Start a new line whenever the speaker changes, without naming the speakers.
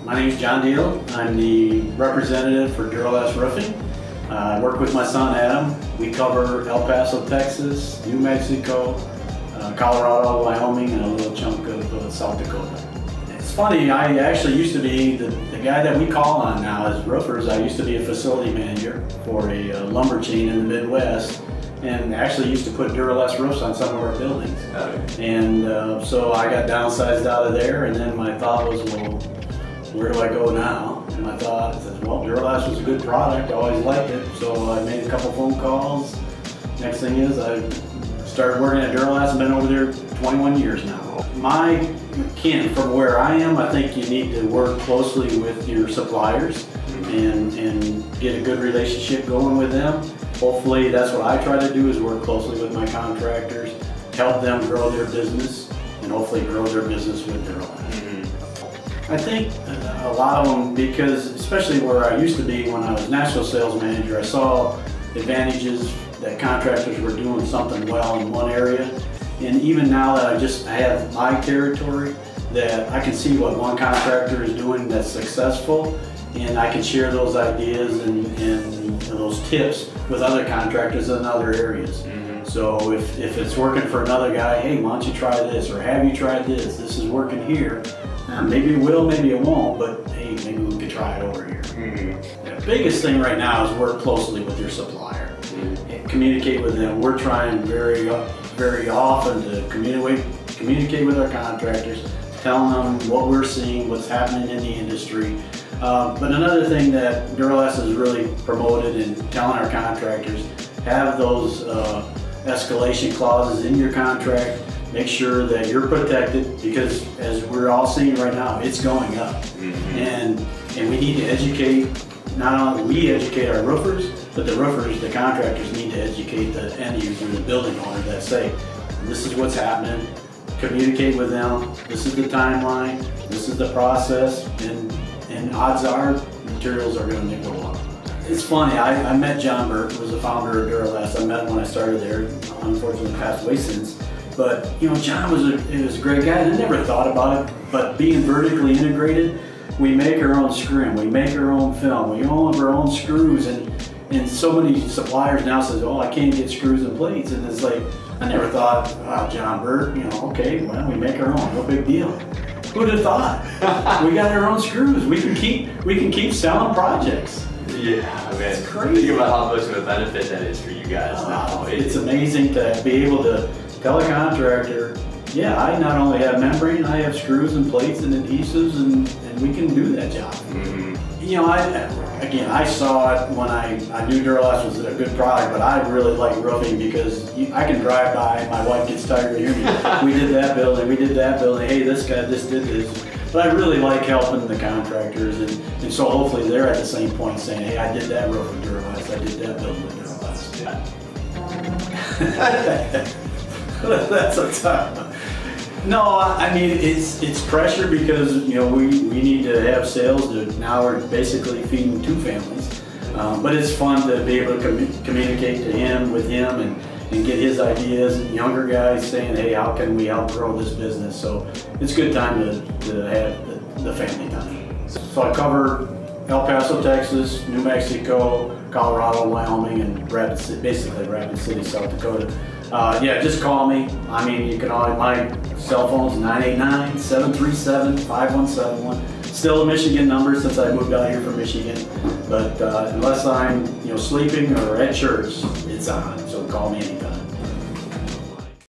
My name is John Deal. I'm the representative for Duralast Roofing. I work with my son Adam. We cover El Paso, Texas, New Mexico, Colorado, Wyoming, and a little chunk of South Dakota. It's funny, I actually used to be the guy that we call on now as roofers. I used to be a facility manager for a lumber chain in the Midwest, and actually used to put Duralast roofs on some of our buildings. And so I got downsized out of there, and then my thought was, well, where do I go now? And my thought was, well, Duralast was a good product. I always liked it, so I made a couple phone calls. Next thing is I started working at Duralast and been over there 21 years now. From where I am, I think you need to work closely with your suppliers and get a good relationship going with them. Hopefully that's what I try to do, is work closely with my contractors, help them grow their business, and hopefully grow their business with Duralast. I think a lot of them, because especially where I used to be when I was national sales manager, I saw advantages that contractors were doing something well in one area. And even now that I have my territory, that I can see what one contractor is doing that's successful, and I can share those ideas and those tips with other contractors in other areas. So if it's working for another guy, hey, why don't you try this, or have you tried this? This is working here. Maybe it will, maybe it won't, but hey, maybe we could try it over here. The biggest thing right now is work closely with your supplier. And communicate with them. We're trying very often to communicate with our contractors, telling them what we're seeing, what's happening in the industry. But another thing that Duralast has really promoted and telling our contractors, have those escalation clauses in your contract. Make sure that you're protected, because as we're all seeing right now, it's going up. And we need to educate, not only we educate our roofers, but the roofers, the contractors need to educate the end user, the building owner, that say, this is what's happening, communicate with them, this is the timeline, this is the process, and odds are materials are going to go up. It's funny, I met John Burke, who was the founder of Duralast. I met him when I started there, unfortunately passed away since. But you know, John was a great guy, and I never thought about it, but being vertically integrated, we make our own scrim, we make our own film, we own our own screws, and so many suppliers now says, oh, I can't get screws and plates, and it's like, I never thought, wow, John Burke, you know, okay, well, we make our own, no big deal. Who'd have thought? We got our own screws, we can keep selling projects.
Yeah, man. It's crazy. Think about how much of a benefit that is for you guys now.
It's amazing to be able to tell a contractor, yeah, I not only have membrane, I have screws and plates and adhesives, and we can do that job. You know, I saw it when I knew Duralast was a good product, but I really like roofing because I can drive by, my wife gets tired of hearing me. We did that building, hey, this guy just did this. But I really like helping the contractors, and so hopefully they're at the same point saying, hey, I did that roof with Duralast, I did that building with Duralast. That's a tough one. No, I mean, it's pressure because, you know, we need to have sales. Now we're basically feeding two families. But it's fun to be able to communicate to him, with him, and get his ideas, and younger guys saying, hey, how can we help grow this business? So it's a good time to have the family time. So I cover El Paso, Texas, New Mexico, Colorado, Wyoming, and basically Rapid City, South Dakota. Yeah, just call me. I mean, you can always, my cell phone's 989-737-5171. Still a Michigan number since I moved out here from Michigan. But unless I'm, you know, sleeping or at church, it's on. So call me anytime.